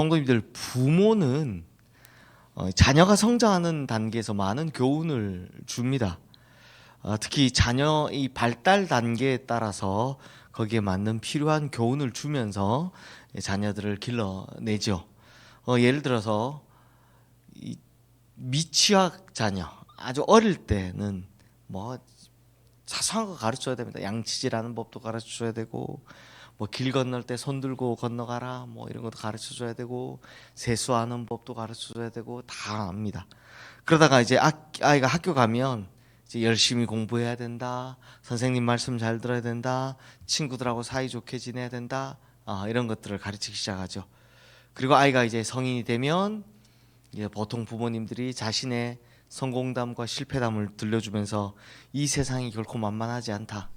성도님들, 부모는 자녀가 성장하는 단계에서 많은 교훈을 줍니다. 특히 자녀의 발달 단계에 따라서 거기에 맞는 필요한 교훈을 주면서 자녀들을 길러내죠. 예를 들어서 이 미취학 자녀, 아주 어릴 때는 뭐 사소한 거 가르쳐야 됩니다. 양치질하는 법도 가르쳐줘야 되고, 뭐 길 건널 때 손 들고 건너가라, 뭐 이런 것도 가르쳐줘야 되고, 세수하는 법도 가르쳐줘야 되고, 다 압니다. 그러다가 이제 아이가 학교 가면 이제 열심히 공부해야 된다, 선생님 말씀 잘 들어야 된다, 친구들하고 사이좋게 지내야 된다, 이런 것들을 가르치기 시작하죠. 그리고 아이가 이제 성인이 되면 이제 보통 부모님들이 자신의 성공담과 실패담을 들려주면서 이 세상이 결코 만만하지 않다,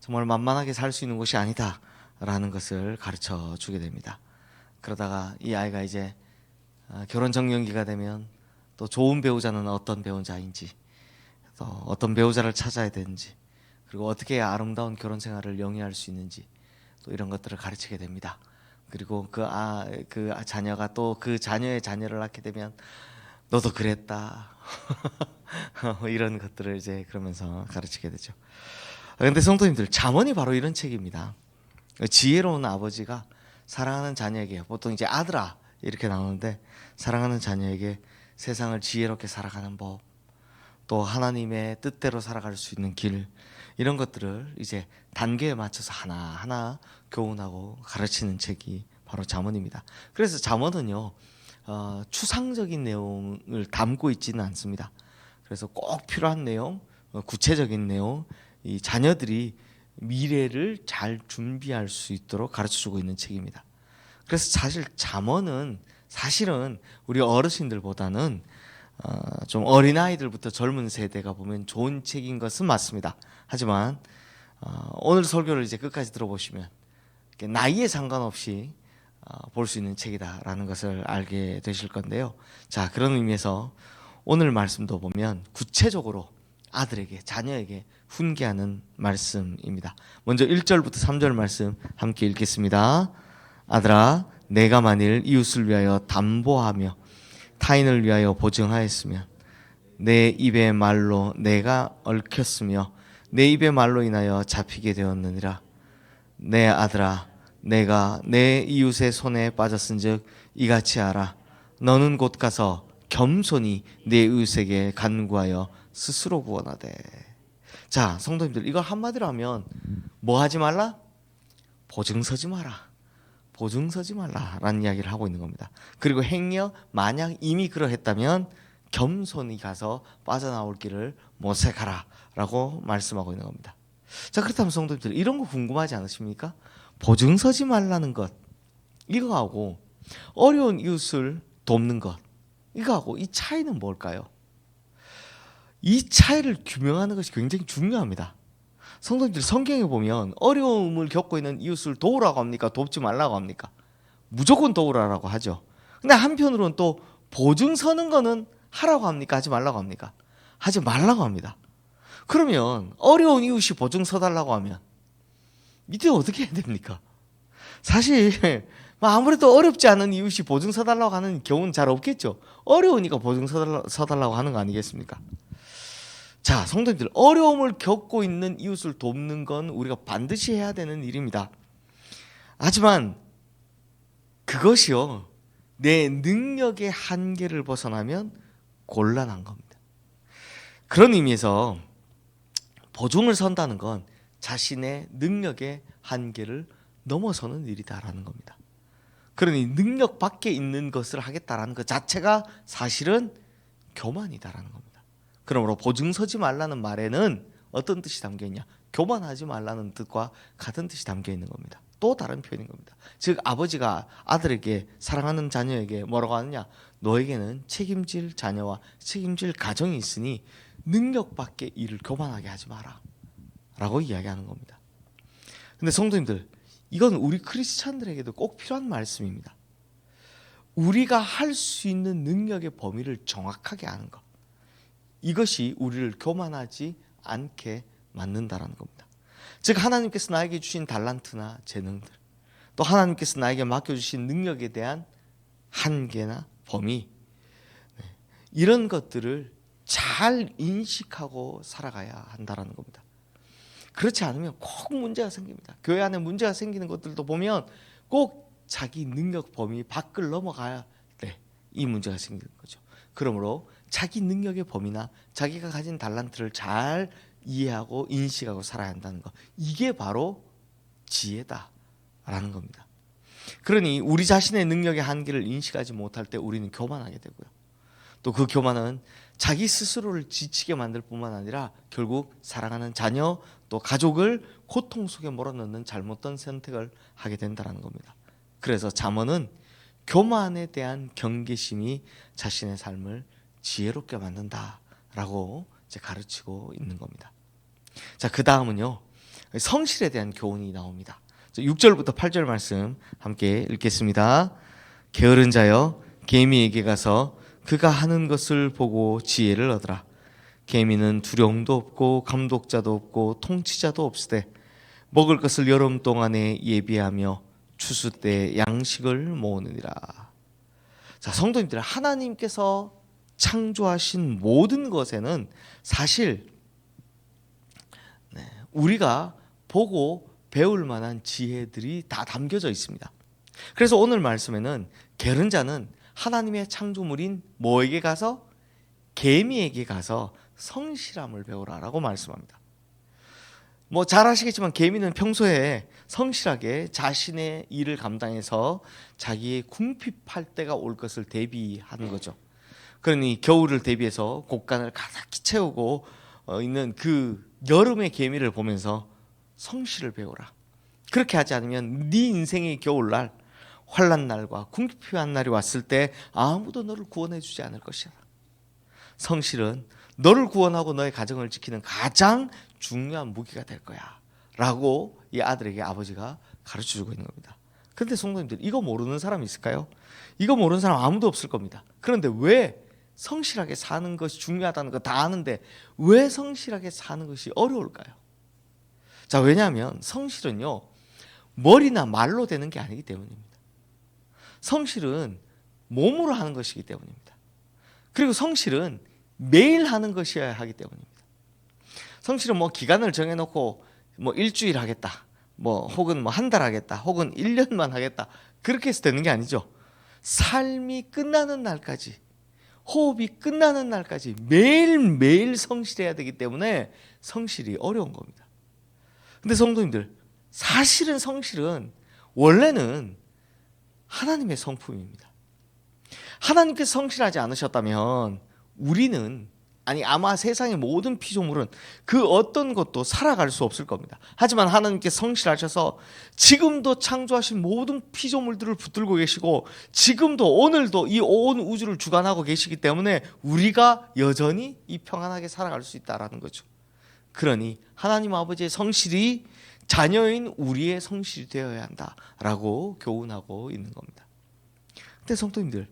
정말 만만하게 살 수 있는 곳이 아니다 라는 것을 가르쳐 주게 됩니다. 그러다가 이 아이가 이제 결혼 정년기가 되면 또 좋은 배우자는 어떤 배우자인지, 또 어떤 배우자를 찾아야 되는지, 그리고 어떻게 해야 아름다운 결혼 생활을 영위할 수 있는지, 또 이런 것들을 가르치게 됩니다. 그리고 그 자녀가 또 그 자녀의 자녀를 낳게 되면 너도 그랬다 이런 것들을 이제 그러면서 가르치게 되죠. 그런데 성도님들, 잠언이 바로 이런 책입니다. 지혜로운 아버지가 사랑하는 자녀에게, 보통 이제 아들아 이렇게 나오는데, 사랑하는 자녀에게 세상을 지혜롭게 살아가는 법, 또 하나님의 뜻대로 살아갈 수 있는 길, 이런 것들을 이제 단계에 맞춰서 하나하나 교훈하고 가르치는 책이 바로 잠언입니다. 그래서 잠언은요, 추상적인 내용을 담고 있지는 않습니다. 그래서 꼭 필요한 내용, 구체적인 내용, 이 자녀들이 미래를 잘 준비할 수 있도록 가르쳐주고 있는 책입니다. 그래서 사실 잠언은 사실은 우리 어르신들보다는 좀 어린아이들부터 젊은 세대가 보면 좋은 책인 것은 맞습니다. 하지만 오늘 설교를 이제 끝까지 들어보시면 나이에 상관없이 볼 수 있는 책이다라는 것을 알게 되실 건데요. 자, 그런 의미에서 오늘 말씀도 보면 구체적으로 아들에게, 자녀에게 훈계하는 말씀입니다. 먼저 1절부터 3절 말씀 함께 읽겠습니다. 아들아, 내가 만일 이웃을 위하여 담보하며 타인을 위하여 보증하였으면 내 입의 말로 내가 얽혔으며 내 입의 말로 인하여 잡히게 되었느니라. 내 아들아, 내가 내 이웃의 손에 빠졌은즉 이같이 하라. 너는 곧 가서 겸손히 내 이웃에게 간구하여 스스로 구원하되. 자, 성도님들, 이걸 한마디로 하면 뭐 하지 말라? 보증 서지 마라. 보증 서지 말라라는 이야기를 하고 있는 겁니다. 그리고 행여 만약 이미 그러했다면 겸손히 가서 빠져나올 길을 모색하라 라고 말씀하고 있는 겁니다. 자, 그렇다면 성도님들, 이런 거 궁금하지 않으십니까? 보증 서지 말라는 것, 이거하고 어려운 이웃을 돕는 것, 이거하고 이 차이는 뭘까요? 이 차이를 규명하는 것이 굉장히 중요합니다. 성도님들, 성경에 보면 어려움을 겪고 있는 이웃을 도우라고 합니까? 돕지 말라고 합니까? 무조건 도우라고 하죠. 근데 한편으로는 또 보증 서는 거는 하라고 합니까? 하지 말라고 합니까? 하지 말라고 합니다. 그러면 어려운 이웃이 보증 서달라고 하면 이때 어떻게 해야 됩니까? 사실 아무래도 어렵지 않은 이웃이 보증 서달라고 하는 경우는 잘 없겠죠. 어려우니까 보증 서달라고 하는 거 아니겠습니까? 자, 성도님들, 어려움을 겪고 있는 이웃을 돕는 건 우리가 반드시 해야 되는 일입니다. 하지만 그것이요, 내 능력의 한계를 벗어나면 곤란한 겁니다. 그런 의미에서 보증을 선다는 건 자신의 능력의 한계를 넘어서는 일이다라는 겁니다. 그러니 능력 밖에 있는 것을 하겠다라는 것 자체가 사실은 교만이다라는 겁니다. 그러므로 보증 서지 말라는 말에는 어떤 뜻이 담겨 있냐? 교만하지 말라는 뜻과 같은 뜻이 담겨 있는 겁니다. 또 다른 표현인 겁니다. 즉, 아버지가 아들에게, 사랑하는 자녀에게 뭐라고 하느냐? 너에게는 책임질 자녀와 책임질 가정이 있으니 능력 밖의 일을 교만하게 하지 마라 라고 이야기하는 겁니다. 근데 성도님들, 이건 우리 크리스찬들에게도 꼭 필요한 말씀입니다. 우리가 할 수 있는 능력의 범위를 정확하게 아는 것, 이것이 우리를 교만하지 않게 만든다라는 겁니다. 즉, 하나님께서 나에게 주신 달란트나 재능들, 또 하나님께서 나에게 맡겨주신 능력에 대한 한계나 범위, 이런 것들을 잘 인식하고 살아가야 한다는 겁니다. 그렇지 않으면 꼭 문제가 생깁니다. 교회 안에 문제가 생기는 것들도 보면 꼭 자기 능력 범위 밖을 넘어가야 돼. 이 문제가 생기는 거죠. 그러므로 자기 능력의 범위나 자기가 가진 달란트를 잘 이해하고 인식하고 살아야 한다는 것, 이게 바로 지혜다라는 겁니다. 그러니 우리 자신의 능력의 한계를 인식하지 못할 때 우리는 교만하게 되고요. 또 그 교만은 자기 스스로를 지치게 만들 뿐만 아니라 결국 사랑하는 자녀 또 가족을 고통 속에 몰아넣는 잘못된 선택을 하게 된다는 겁니다. 그래서 잠언은 교만에 대한 경계심이 자신의 삶을 지혜롭게 만든다라고 이제 가르치고 있는 겁니다. 자, 그 다음은요, 성실에 대한 교훈이 나옵니다. 6절부터 8절 말씀 함께 읽겠습니다. 게으른 자여, 개미에게 가서 그가 하는 것을 보고 지혜를 얻으라. 개미는 두령도 없고 감독자도 없고 통치자도 없으되 먹을 것을 여름 동안에 예비하며 추수 때 양식을 모으느니라. 자, 성도님들, 하나님께서 창조하신 모든 것에는 사실 우리가 보고 배울 만한 지혜들이 다 담겨져 있습니다. 그래서 오늘 말씀에는 게으른 자는 하나님의 창조물인 뭐에게 가서? 개미에게 가서 성실함을 배우라라고 말씀합니다. 뭐 잘 아시겠지만 개미는 평소에 성실하게 자신의 일을 감당해서 자기의 궁핍할 때가 올 것을 대비하는 거죠. 그러니 겨울을 대비해서 곡간을 가득히 채우고 있는 그 여름의 개미를 보면서 성실을 배우라. 그렇게 하지 않으면 네 인생의 겨울날, 환난날과 궁핍한 날이 왔을 때 아무도 너를 구원해 주지 않을 것이다. 성실은 너를 구원하고 너의 가정을 지키는 가장 중요한 무기가 될 거야 라고 이 아들에게 아버지가 가르쳐주고 있는 겁니다. 그런데 성도님들, 이거 모르는 사람이 있을까요? 이거 모르는 사람 아무도 없을 겁니다. 그런데 왜 성실하게 사는 것이 중요하다는 거 다 아는데 왜 성실하게 사는 것이 어려울까요? 자, 왜냐하면 성실은요, 머리나 말로 되는 게 아니기 때문입니다. 성실은 몸으로 하는 것이기 때문입니다. 그리고 성실은 매일 하는 것이어야 하기 때문입니다. 성실은 뭐 기간을 정해놓고 뭐 일주일 하겠다, 뭐 혹은 뭐 한 달 하겠다, 혹은 1년만 하겠다, 그렇게 해서 되는 게 아니죠. 삶이 끝나는 날까지, 호흡이 끝나는 날까지 매일매일 성실해야 되기 때문에 성실이 어려운 겁니다. 근데 성도님들, 사실은 성실은 원래는 하나님의 성품입니다. 하나님께서 성실하지 않으셨다면 우리는, 아니 아마 세상의 모든 피조물은 그 어떤 것도 살아갈 수 없을 겁니다. 하지만 하나님께서 성실하셔서 지금도 창조하신 모든 피조물들을 붙들고 계시고 지금도 오늘도 이 온 우주를 주관하고 계시기 때문에 우리가 여전히 이 평안하게 살아갈 수 있다는 거죠. 그러니 하나님 아버지의 성실이 자녀인 우리의 성실이 되어야 한다라고 교훈하고 있는 겁니다. 근데 성도님들,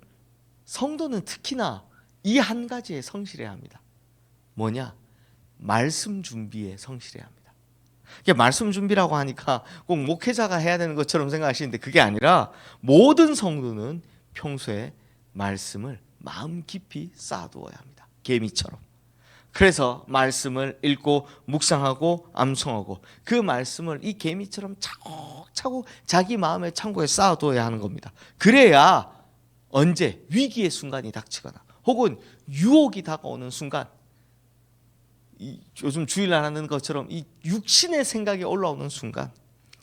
성도는 특히나 이 한 가지에 성실해야 합니다. 뭐냐? 말씀 준비에 성실해야 합니다. 이게 말씀 준비라고 하니까 꼭 목회자가 해야 되는 것처럼 생각하시는데 그게 아니라 모든 성도는 평소에 말씀을 마음 깊이 쌓아두어야 합니다. 개미처럼. 그래서 말씀을 읽고 묵상하고 암송하고 그 말씀을 이 개미처럼 차곡차곡 자기 마음의 창고에 쌓아두어야 하는 겁니다. 그래야 언제 위기의 순간이 닥치거나 혹은 유혹이 다가오는 순간, 요즘 주일날 하는 것처럼 이 육신의 생각이 올라오는 순간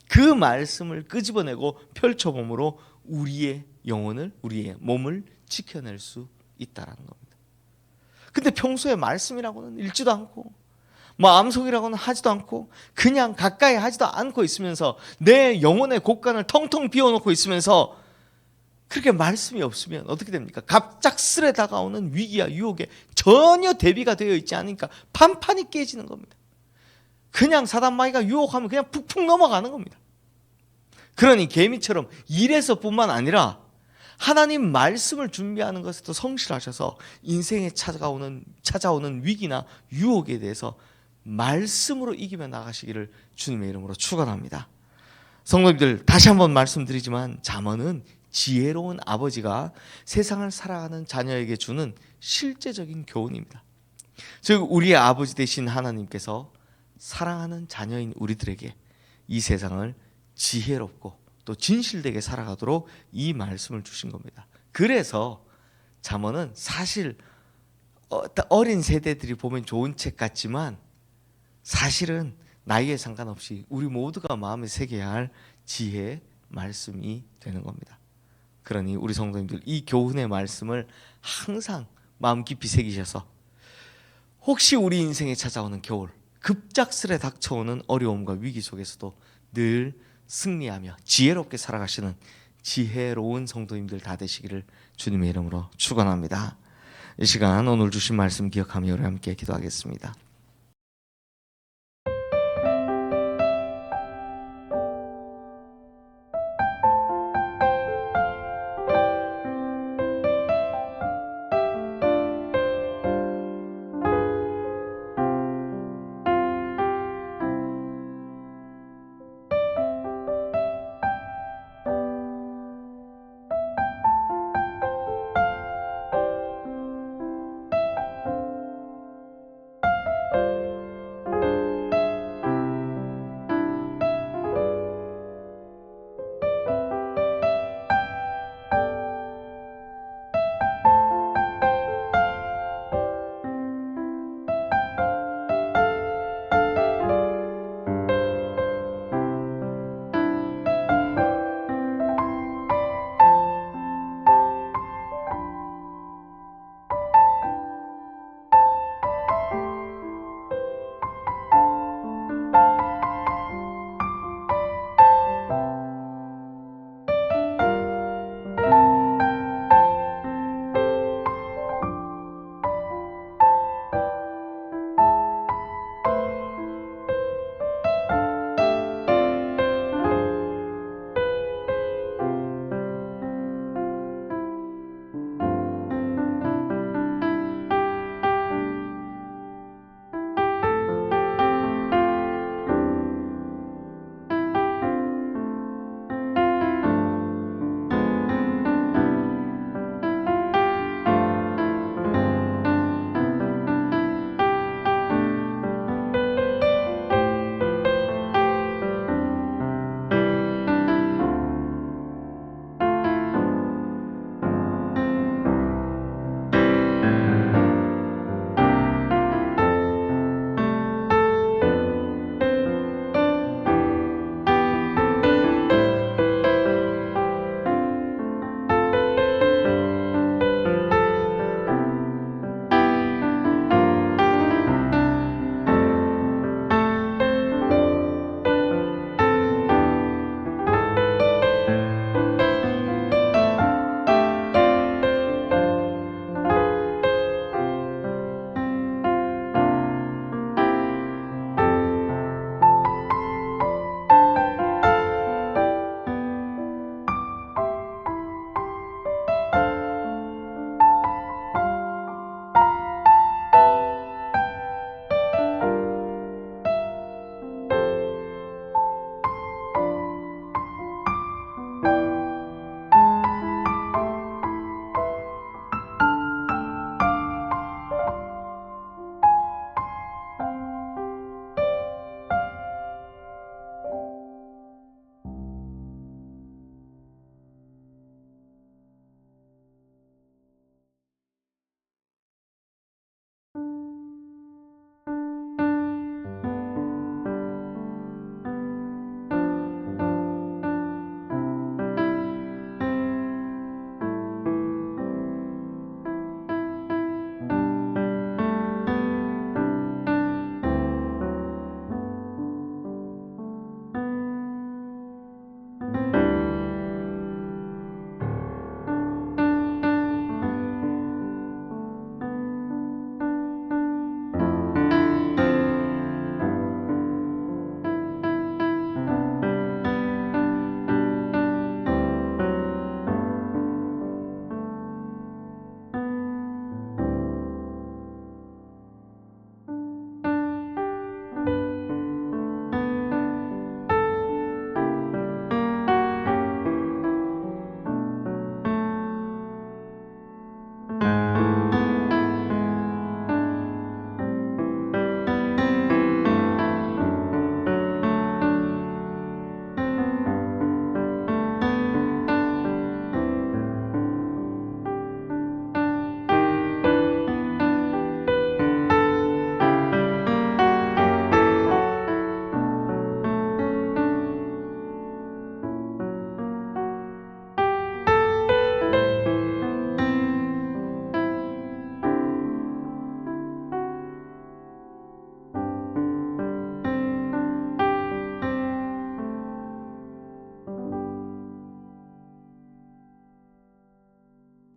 그 말씀을 끄집어내고 펼쳐봄으로 우리의 영혼을, 우리의 몸을 지켜낼 수 있다는 겁니다. 근데 평소에 말씀이라고는 읽지도 않고 뭐 암송이라고는 하지도 않고 그냥 가까이 하지도 않고 있으면서 내 영혼의 곳간을 텅텅 비워놓고 있으면서 그렇게 말씀이 없으면 어떻게 됩니까? 갑작스레 다가오는 위기와 유혹에 전혀 대비가 되어 있지 않으니까 판판이 깨지는 겁니다. 그냥 사단마귀가 유혹하면 그냥 푹푹 넘어가는 겁니다. 그러니 개미처럼 일에서뿐만 아니라 하나님 말씀을 준비하는 것에도 성실하셔서 인생에 찾아오는 위기나 유혹에 대해서 말씀으로 이기며 나가시기를 주님의 이름으로 축원합니다. 성도님들, 다시 한번 말씀드리지만 잠언은 지혜로운 아버지가 세상을 살아가는 자녀에게 주는 실제적인 교훈입니다. 즉 우리의 아버지 되신 하나님께서 사랑하는 자녀인 우리들에게 이 세상을 지혜롭고 또 진실되게 살아가도록 이 말씀을 주신 겁니다. 그래서 잠언은 사실 어린 세대들이 보면 좋은 책 같지만 사실은 나이에 상관없이 우리 모두가 마음에 새겨야 할 지혜의 말씀이 되는 겁니다. 그러니 우리 성도님들 이 교훈의 말씀을 항상 마음 깊이 새기셔서 혹시 우리 인생에 찾아오는 겨울, 급작스레 닥쳐오는 어려움과 위기 속에서도 늘 승리하며 지혜롭게 살아가시는 지혜로운 성도님들 다 되시기를 주님의 이름으로 축원합니다. 이 시간 오늘 주신 말씀 기억하며 우리 함께 기도하겠습니다.